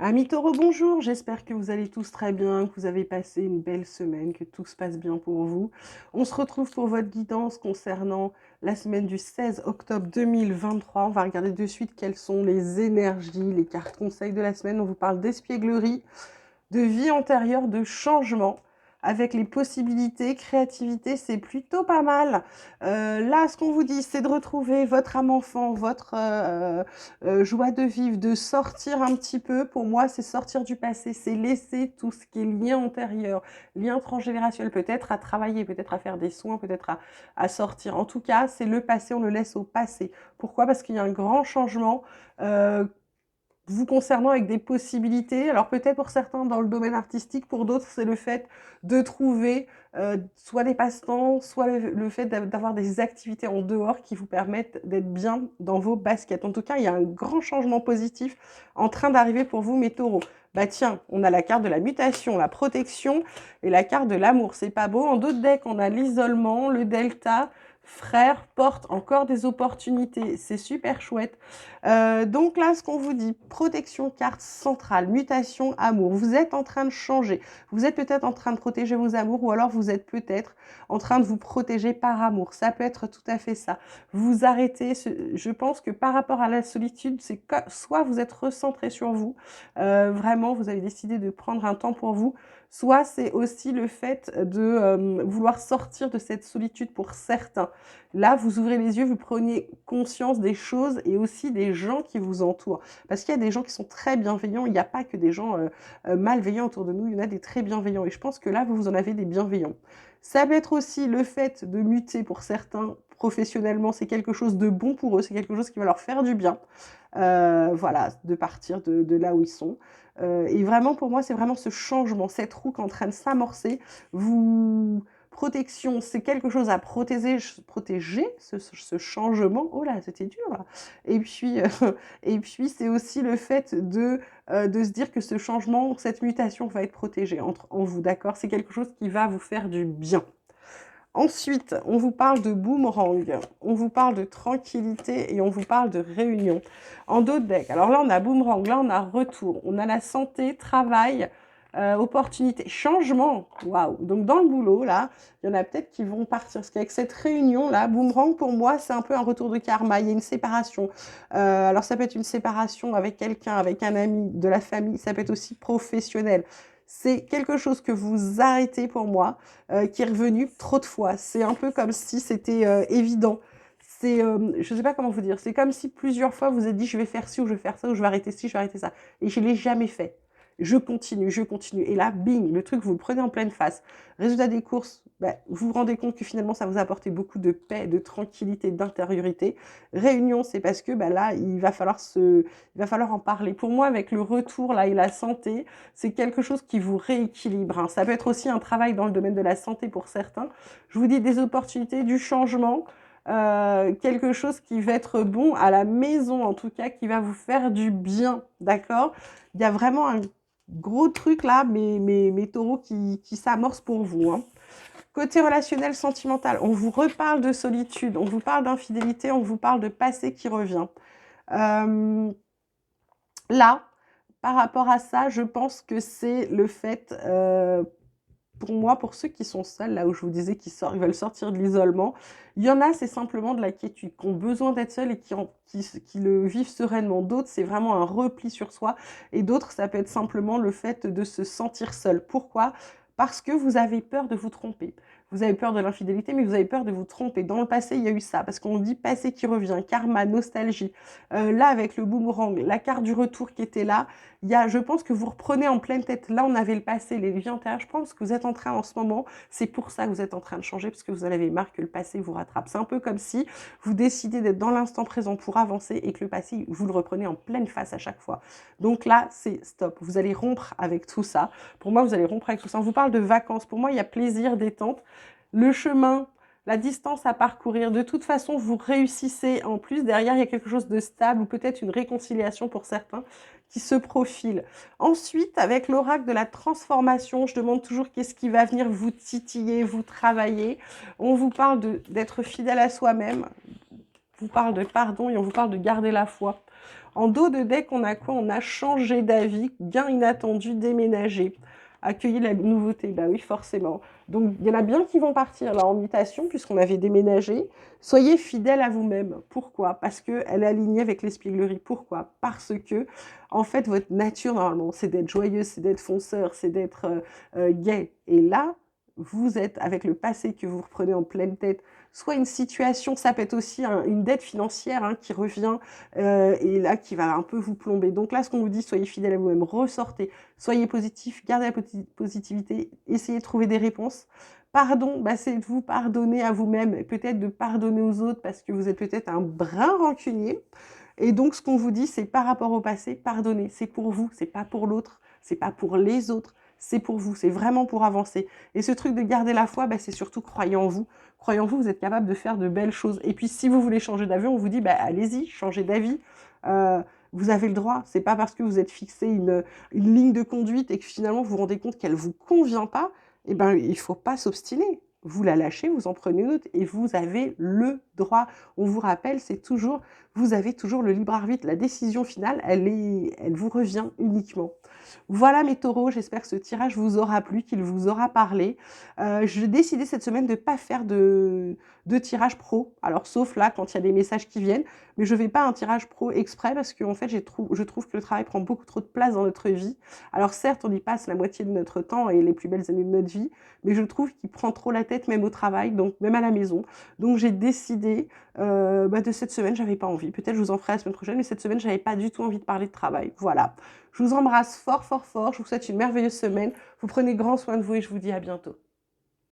Amis taureaux, bonjour, j'espère que vous allez tous très bien, que vous avez passé une belle semaine, que tout se passe bien pour vous. On se retrouve pour votre guidance concernant la semaine du 16 octobre 2023. On va regarder de suite quelles sont les énergies, les cartes conseils de la semaine. On vous parle d'espièglerie, de vie antérieure, de changement. Avec les possibilités, créativité, c'est plutôt pas mal. Là, ce qu'on vous dit, c'est de retrouver votre âme enfant, votre joie de vivre, de sortir un petit peu. Pour moi, c'est sortir du passé, c'est laisser tout ce qui est lien antérieur, lien transgénérationnel, peut-être à travailler, peut-être à faire des soins, peut-être à sortir. En tout cas, c'est le passé, on le laisse au passé. Pourquoi? Parce qu'il y a un grand changement. Vous concernant avec des possibilités. Alors peut-être pour certains dans le domaine artistique, pour d'autres c'est le fait de trouver soit des passe-temps, soit le fait d'avoir des activités en dehors qui vous permettent d'être bien dans vos baskets. En tout cas, il y a un grand changement positif en train d'arriver pour vous, mes taureaux. Bah tiens, on a la carte de la mutation, la protection et la carte de l'amour. C'est pas beau. En d'autres decks, on a l'isolement, le delta. Frère porte encore des opportunités. C'est super chouette. Donc là, ce qu'on vous dit, protection, carte centrale, mutation, amour. Vous êtes en train de changer. Vous êtes peut-être en train de protéger vos amours ou alors vous êtes peut-être en train de vous protéger par amour. Ça peut être tout à fait ça. Vous arrêtez, je pense que par rapport à la solitude, c'est soit vous êtes recentré sur vous, vraiment vous avez décidé de prendre un temps pour vous, soit c'est aussi le fait de vouloir sortir de cette solitude pour certains. Là, vous ouvrez les yeux, vous prenez conscience des choses et aussi des gens qui vous entourent. Parce qu'il y a des gens qui sont très bienveillants, il n'y a pas que des gens malveillants autour de nous, il y en a des très bienveillants. Et je pense que là, vous en avez des bienveillants. Ça peut être aussi le fait de muter pour certains professionnellement, c'est quelque chose de bon pour eux, c'est quelque chose qui va leur faire du bien. Voilà, de partir de là où ils sont. Et vraiment, pour moi, c'est vraiment ce changement, cette roue qui est en train de s'amorcer. Vous protection, c'est quelque chose à protéger ce changement. Oh là, c'était dur là. Et puis, et puis c'est aussi le fait de se dire que ce changement, cette mutation va être protégée en vous, d'accord? C'est quelque chose qui va vous faire du bien. Ensuite, on vous parle de boomerang, on vous parle de tranquillité et on vous parle de réunion. En d'autres decks, alors là on a boomerang, là on a retour, on a la santé, travail, opportunité, changement, waouh. Donc dans le boulot, là, il y en a peut-être qui vont partir. Parce qu'avec cette réunion-là, boomerang, pour moi, c'est un peu un retour de karma. Il y a une séparation. Alors ça peut être une séparation avec quelqu'un, avec un ami, de la famille. Ça peut être aussi professionnel. C'est quelque chose que vous arrêtez pour moi, qui est revenu trop de fois. C'est un peu comme si c'était évident. C'est, je ne sais pas comment vous dire, c'est comme si plusieurs fois vous vous êtes dit je vais faire ci ou je vais faire ça ou je vais arrêter ci, je vais arrêter ça. Et je ne l'ai jamais fait. Je continue, je continue. Et là, bing, le truc, vous le prenez en pleine face. Résultat des courses, bah, vous vous rendez compte que finalement, ça vous a apporté beaucoup de paix, de tranquillité, d'intériorité. Réunion, c'est parce que bah, là, il va falloir en parler. Pour moi, avec le retour là et la santé, c'est quelque chose qui vous rééquilibre. Hein. Ça peut être aussi un travail dans le domaine de la santé pour certains. Je vous dis des opportunités, du changement. Quelque chose qui va être bon à la maison, en tout cas, qui va vous faire du bien, d'accord? Il y a vraiment un gros truc là, mes taureaux qui s'amorcent pour vous. Hein. Côté relationnel, sentimental, on vous reparle de solitude, on vous parle d'infidélité, on vous parle de passé qui revient. Là, par rapport à ça, je pense que c'est le fait, pour moi, pour ceux qui sont seuls, là où je vous disais ils veulent sortir de l'isolement, il y en a, c'est simplement de la quiétude, qui ont besoin d'être seuls et qui le vivent sereinement. D'autres, c'est vraiment un repli sur soi. Et d'autres, ça peut être simplement le fait de se sentir seul. Pourquoi? Parce que vous avez peur de vous tromper. Vous avez peur de l'infidélité, mais vous avez peur de vous tromper. Dans le passé, il y a eu ça, parce qu'on dit passé qui revient, karma, nostalgie. Là, avec le boomerang, la carte du retour qui était là, je pense que vous reprenez en pleine tête. Là, on avait le passé, les vies antérieures. Je pense que vous êtes en train, en ce moment, c'est pour ça que vous êtes en train de changer, parce que vous en avez marre que le passé vous rattrape. C'est un peu comme si vous décidez d'être dans l'instant présent pour avancer et que le passé, vous le reprenez en pleine face à chaque fois. Donc là, c'est stop. Vous allez rompre avec tout ça. Pour moi, vous allez rompre avec tout ça. On vous parle de vacances. Pour moi, il y a plaisir, détente. Le chemin, la distance à parcourir, de toute façon, vous réussissez. En plus, derrière, il y a quelque chose de stable ou peut-être une réconciliation pour certains qui se profile. Ensuite, avec l'oracle de la transformation, je demande toujours qu'est-ce qui va venir vous titiller, vous travailler. On vous parle d'être fidèle à soi-même, on vous parle de pardon et on vous parle de garder la foi. En dos de deck, on a quoi? On a changé d'avis, gain inattendu, déménager, accueillir la nouveauté. Bah oui, forcément. Donc, il y en a bien qui vont partir là en mutation, puisqu'on avait déménagé. Soyez fidèle à vous-même. Pourquoi? Parce qu'elle est alignée avec l'espièglerie. Pourquoi? Parce que, en fait, votre nature, normalement, c'est d'être joyeuse, c'est d'être fonceur, c'est d'être gai. Et là, vous êtes avec le passé que vous reprenez en pleine tête, soit une situation, ça peut être aussi une dette financière hein, qui revient et là qui va un peu vous plomber. Donc là, ce qu'on vous dit, soyez fidèle à vous-même, ressortez, soyez positif, gardez la positivité, essayez de trouver des réponses. Pardon, bah, c'est de vous pardonner à vous-même et peut-être de pardonner aux autres parce que vous êtes peut-être un brin rancunier. Et donc, ce qu'on vous dit, c'est par rapport au passé, pardonnez. C'est pour vous, c'est pas pour l'autre, c'est pas pour les autres, c'est pour vous, c'est vraiment pour avancer. Et ce truc de garder la foi, bah, c'est surtout croyez en vous. Croyez en vous, vous êtes capable de faire de belles choses. Et puis, si vous voulez changer d'avis, on vous dit, bah, allez-y, changez d'avis. Vous avez le droit. C'est pas parce que vous êtes fixé une ligne de conduite et que finalement vous vous rendez compte qu'elle vous convient pas, eh ben, il faut pas s'obstiner. Vous la lâchez, vous en prenez une autre et vous avez le droit. On vous rappelle, c'est toujours, vous avez toujours le libre arbitre. La décision finale, elle vous revient uniquement. Voilà mes taureaux, j'espère que ce tirage vous aura plu, qu'il vous aura parlé. J'ai décidé cette semaine de ne pas faire de tirage pro, alors sauf là quand il y a des messages qui viennent, mais je ne fais pas un tirage pro exprès parce que en fait, je trouve que le travail prend beaucoup trop de place dans notre vie. Alors certes, on y passe la moitié de notre temps et les plus belles années de notre vie, mais je trouve qu'il prend trop la tête même au travail, donc même à la maison. Donc j'ai décidé de cette semaine, j'avais pas envie. Peut-être je vous en ferai la semaine prochaine, mais cette semaine, j'avais pas du tout envie de parler de travail. Voilà. Je vous embrasse fort, fort, fort. Je vous souhaite une merveilleuse semaine. Vous prenez grand soin de vous et je vous dis à bientôt.